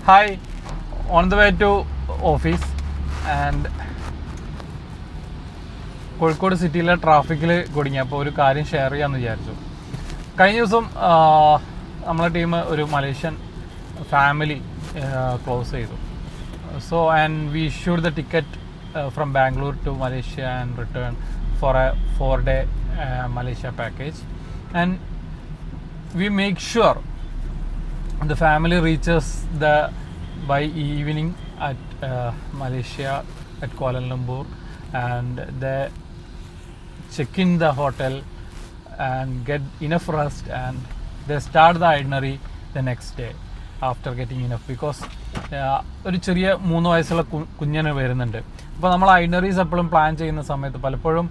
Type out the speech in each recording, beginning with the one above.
Hi, on the way to office and Kozhikode സിറ്റിയിലെ ട്രാഫിക്കിൽ കുടുങ്ങിയപ്പോൾ ഒരു കാര്യം ഷെയർ ചെയ്യാമെന്ന് വിചാരിച്ചു. കഴിഞ്ഞ ദിവസം നമ്മളെ ടീം ഒരു മലേഷ്യൻ ഫാമിലി ക്ലോസ് ചെയ്തു. So and we issued the ticket from Bangalore to Malaysia and return for a 4-day Malaysia package, and we make sure the family reaches by evening at Malaysia at Kuala Lumpur, and they check in the hotel and get enough rest, and they start the itinerary the next day after getting enough, because ഒരു ചെറിയ 3 വയസ്സുള്ള കുഞ്ഞിന് വരുന്നുണ്ട്. അപ്പോൾ നമ്മൾ ഐറ്റിനറീസ് എപ്പോഴും plan ചെയ്യുന്ന സമയത്ത് പലപ്പോഴും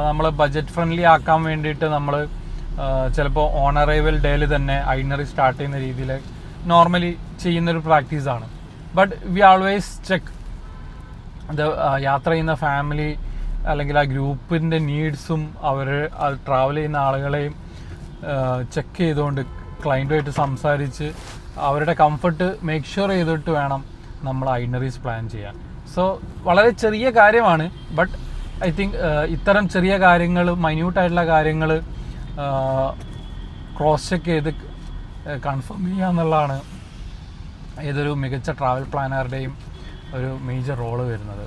നമ്മൾ ബഡ്ജറ്റ് ഫ്രണ്ട്ലി ആക്കാൻ വേണ്ടിയിട്ട് നമ്മൾ ചിലപ്പോൾ ഓൺ അറൈവൽ ഡേയിൽ തന്നെ ഐറ്റിനറി സ്റ്റാർട്ട് ചെയ്യുന്ന രീതിയിൽ നോർമലി ചെയ്യുന്നൊരു പ്രാക്ടീസാണ്. ബട്ട് വി ആൾവേസ് ചെക്ക് യാത്ര ചെയ്യുന്ന ഫാമിലി അല്ലെങ്കിൽ ആ ഗ്രൂപ്പിൻ്റെ നീഡ്സും അവർ അത് ട്രാവൽ ചെയ്യുന്ന ആളുകളെയും ചെക്ക് ചെയ്തുകൊണ്ട് ക്ലയൻറ്റുമായിട്ട് സംസാരിച്ച് അവരുടെ കംഫർട്ട് മേക്ക് ഷുവർ ചെയ്തിട്ട് വേണം നമ്മൾ ഐറ്റിനറീസ് പ്ലാൻ ചെയ്യാൻ. സോ വളരെ ചെറിയ കാര്യമാണ്, ബട്ട് ഐ തിങ്ക് ഇത്തരം ചെറിയ കാര്യങ്ങൾ, മൈന്യൂട്ടായിട്ടുള്ള കാര്യങ്ങൾ ക്രോസ് ചെക്ക് ചെയ്ത് കൺഫേം ചെയ്യുക എന്നുള്ളതാണ് ഏതൊരു മികച്ച ട്രാവൽ പ്ലാനറുടെയും ഒരു മേജർ റോള് വരുന്നത്.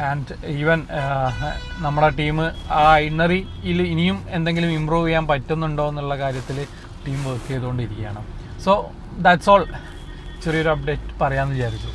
ആൻഡ് ഈവൻ നമ്മുടെ ടീം ആ ഐറ്റിനറിയിൽ ഇനിയും എന്തെങ്കിലും ഇമ്പ്രൂവ് ചെയ്യാൻ പറ്റുന്നുണ്ടോ എന്നുള്ള കാര്യത്തിൽ ടീം വർക്ക് ചെയ്തുകൊണ്ടിരിക്കുകയാണ്. So that's all. ചെറിയൊരു അപ്ഡേറ്റ് പറയാമെന്ന് വിചാരിച്ചു.